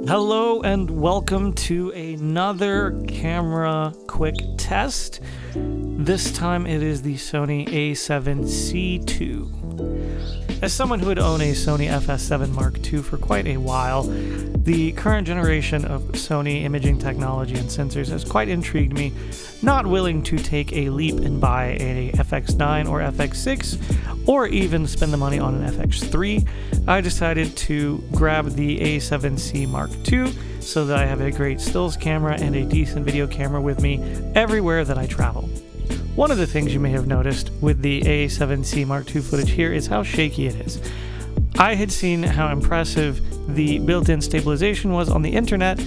Hello and welcome to another camera quick test. This time it is the Sony A7C II. As someone who had owned a Sony FS7 Mark II for quite a while, the current generation of Sony imaging technology and sensors has quite intrigued me. Not willing to take a leap and buy a FX9 or FX6, or even spend the money on an FX3, I decided to grab the A7C Mark II so that I have a great stills camera and a decent video camera with me everywhere that I travel. One of the things you may have noticed with the A7C Mark II footage here is how shaky it is. I had seen how impressive the built-in stabilization was on the internet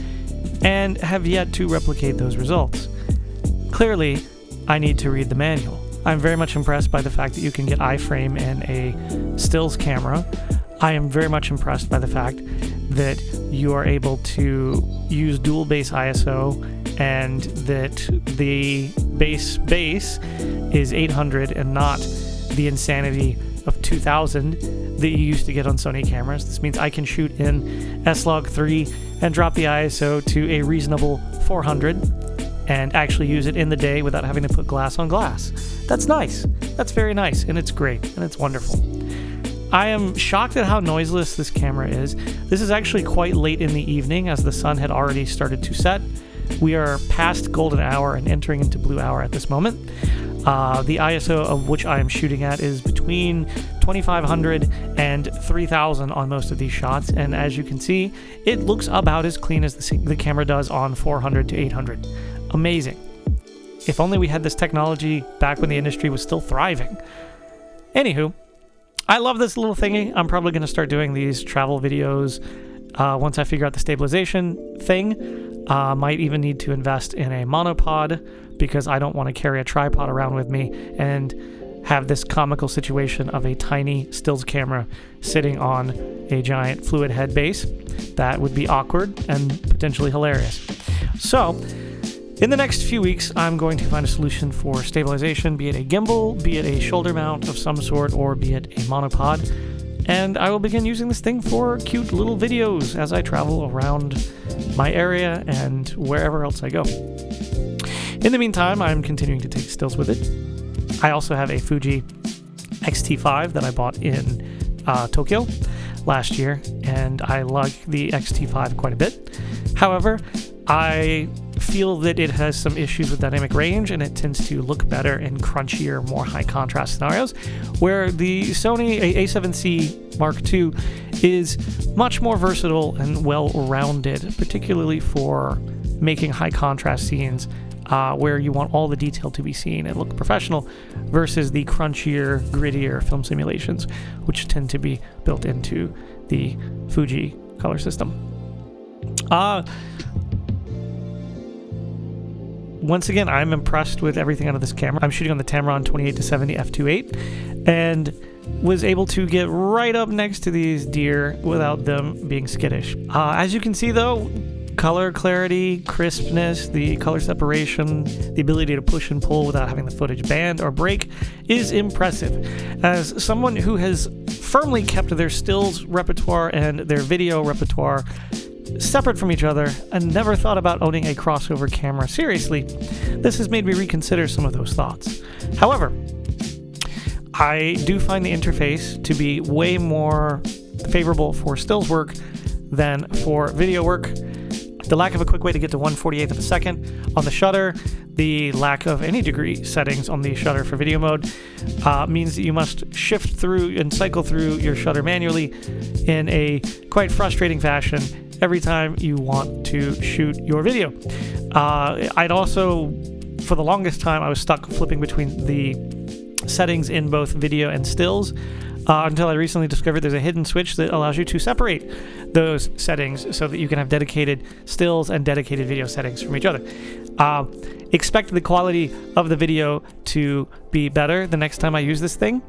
and have yet to replicate those results. Clearly, I need to read the manual. I'm very much impressed by the fact that you can get iframe in a stills camera. I am very much impressed by the fact that you are able to use dual base ISO and that the base is 800 and not the insanity of 2000 that you used to get on Sony cameras. This means I can shoot in S-Log3 and drop the ISO to a reasonable 400 and actually use it in the day without having to put glass on glass. That's nice. That's very nice, and it's great, and it's wonderful. I am shocked at how noiseless this camera is. This is actually quite late in the evening as the sun had already started to set. We are past golden hour and entering into blue hour at this moment. The ISO of which I am shooting at is between 2500 and 3000 on most of these shots, and as you can see, it looks about as clean as the camera does on 400 to 800. Amazing. If only we had this technology back when the industry was still thriving. Anywho, I love this little thingy. I'm probably going to start doing these travel videos once I figure out the stabilization thing. Might even need to invest in a monopod because I don't want to carry a tripod around with me and have this comical situation of a tiny stills camera sitting on a giant fluid head base. That would be awkward and potentially hilarious. So, in the next few weeks, I'm going to find a solution for stabilization, be it a gimbal, be it a shoulder mount of some sort, or be it a monopod. And I will begin using this thing for cute little videos as I travel around my area and wherever else I go. In the meantime, I'm continuing to take stills with it. I also have a Fuji X-T5 that I bought in Tokyo last year, and I like the X-T5 quite a bit. However, I feel that it has some issues with dynamic range, and it tends to look better in crunchier, more high contrast scenarios, where the Sony A7C Mark II is much more versatile and well-rounded, particularly for making high contrast scenes where you want all the detail to be seen and look professional, versus the crunchier, grittier film simulations, which tend to be built into the Fuji color system. Once again, I'm impressed with everything out of this camera. I'm shooting on the Tamron 28-70 f2.8 and was able to get right up next to these deer without them being skittish. As you can see though, color clarity, crispness, the color separation, the ability to push and pull without having the footage bend or break is impressive. As someone who has firmly kept their stills repertoire and their video repertoire separate from each other and never thought about owning a crossover camera seriously, this has made me reconsider some of those thoughts. However, I do find the interface to be way more favorable for stills work than for video work. The lack of a quick way to get to 1/48th of a second on the shutter, the lack of any degree settings on the shutter for video mode means that you must shift through and cycle through your shutter manually in a quite frustrating fashion every time you want to shoot your video. I'd also, for the longest time, I was stuck flipping between the settings in both video and stills until I recently discovered there's a hidden switch that allows you to separate those settings so that you can have dedicated stills and dedicated video settings from each other. Expect the quality of the video to be better the next time I use this thing,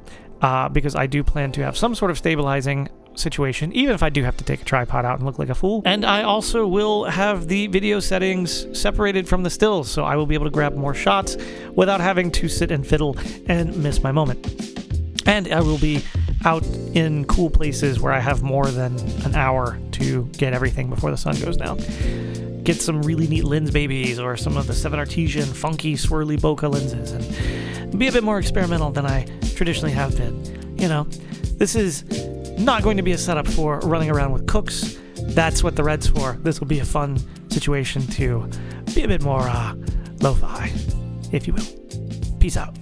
because I do plan to have some sort of stabilizing situation, even if I do have to take a tripod out and look like a fool. And I also will have the video settings separated from the stills, so I will be able to grab more shots without having to sit and fiddle and miss my moment. And I will be out in cool places where I have more than an hour to get everything before the sun goes down. Get some really neat lens babies or some of the 7 Artesian funky swirly bokeh lenses and be a bit more experimental than I traditionally have been. You know, this is not going to be a setup for running around with cooks. That's what the Red's for. This will be a fun situation to be a bit more lo-fi, if you will. Peace out.